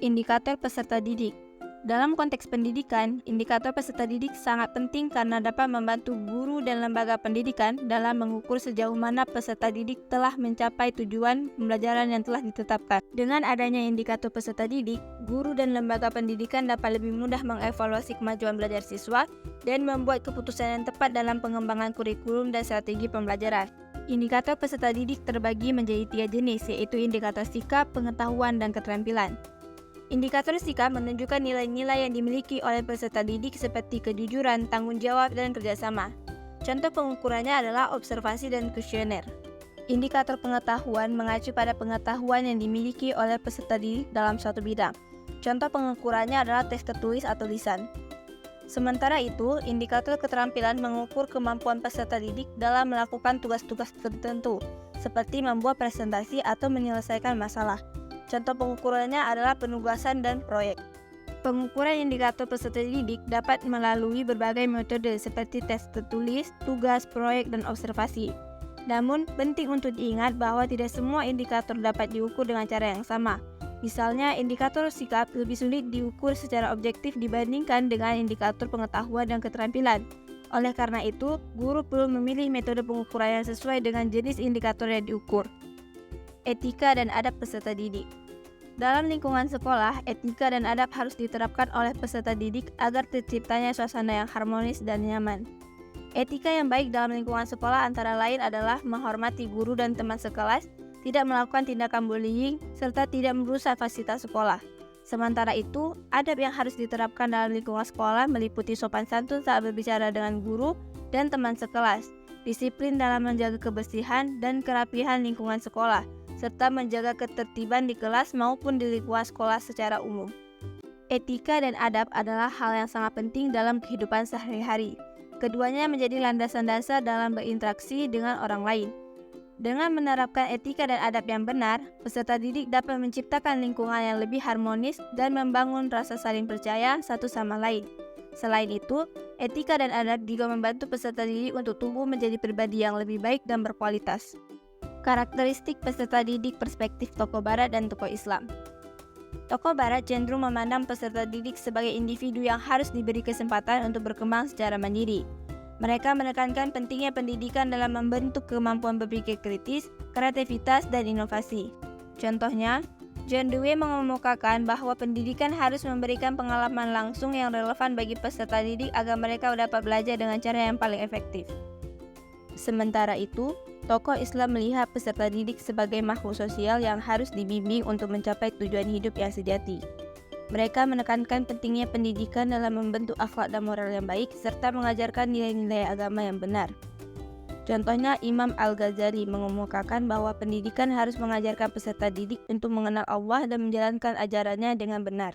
Indikator peserta didik. Dalam konteks pendidikan, indikator peserta didik sangat penting karena dapat membantu guru dan lembaga pendidikan dalam mengukur sejauh mana peserta didik telah mencapai tujuan pembelajaran yang telah ditetapkan. Dengan adanya indikator peserta didik, guru dan lembaga pendidikan dapat lebih mudah mengevaluasi kemajuan belajar siswa dan membuat keputusan yang tepat dalam pengembangan kurikulum dan strategi pembelajaran. Indikator peserta didik terbagi menjadi 3 jenis, yaitu indikator sikap, pengetahuan, dan keterampilan. Indikator sikap menunjukkan nilai-nilai yang dimiliki oleh peserta didik seperti kejujuran, tanggung jawab, dan kerjasama. Contoh pengukurannya adalah observasi dan kuesioner. Indikator pengetahuan mengacu pada pengetahuan yang dimiliki oleh peserta didik dalam suatu bidang. Contoh pengukurannya adalah tes tertulis atau lisan. Sementara itu, indikator keterampilan mengukur kemampuan peserta didik dalam melakukan tugas-tugas tertentu, seperti membuat presentasi atau menyelesaikan masalah. Contoh pengukurannya adalah penugasan dan proyek. Pengukuran indikator peserta didik dapat melalui berbagai metode seperti tes tertulis, tugas, proyek, dan observasi. Namun, penting untuk diingat bahwa tidak semua indikator dapat diukur dengan cara yang sama. Misalnya, indikator sikap lebih sulit diukur secara objektif dibandingkan dengan indikator pengetahuan dan keterampilan. Oleh karena itu, guru perlu memilih metode pengukuran yang sesuai dengan jenis indikator yang diukur. Etika dan adab peserta didik. Dalam lingkungan sekolah, etika dan adab harus diterapkan oleh peserta didik agar terciptanya suasana yang harmonis dan nyaman. Etika yang baik dalam lingkungan sekolah antara lain adalah menghormati guru dan teman sekelas, tidak melakukan tindakan bullying, serta tidak merusak fasilitas sekolah. Sementara itu, adab yang harus diterapkan dalam lingkungan sekolah meliputi sopan santun saat berbicara dengan guru dan teman sekelas, disiplin dalam menjaga kebersihan dan kerapihan lingkungan sekolah, serta menjaga ketertiban di kelas maupun di lingkungan sekolah secara umum. Etika dan adab adalah hal yang sangat penting dalam kehidupan sehari-hari. Keduanya menjadi landasan dasar dalam berinteraksi dengan orang lain. Dengan menerapkan etika dan adab yang benar, peserta didik dapat menciptakan lingkungan yang lebih harmonis dan membangun rasa saling percaya satu sama lain. Selain itu, etika dan adab juga membantu peserta didik untuk tumbuh menjadi pribadi yang lebih baik dan berkualitas. Karakteristik peserta didik perspektif tokoh Barat dan tokoh Islam. Tokoh Barat cenderung memandang peserta didik sebagai individu yang harus diberi kesempatan untuk berkembang secara mandiri. Mereka menekankan pentingnya pendidikan dalam membentuk kemampuan berpikir kritis, kreativitas, dan inovasi. Contohnya, John Dewey mengemukakan bahwa pendidikan harus memberikan pengalaman langsung yang relevan bagi peserta didik agar mereka dapat belajar dengan cara yang paling efektif. Sementara itu, tokoh Islam melihat peserta didik sebagai makhluk sosial yang harus dibimbing untuk mencapai tujuan hidup yang sejati. Mereka menekankan pentingnya pendidikan dalam membentuk akhlak dan moral yang baik, serta mengajarkan nilai-nilai agama yang benar. Contohnya, Imam Al-Ghazali mengemukakan bahwa pendidikan harus mengajarkan peserta didik untuk mengenal Allah dan menjalankan ajarannya dengan benar.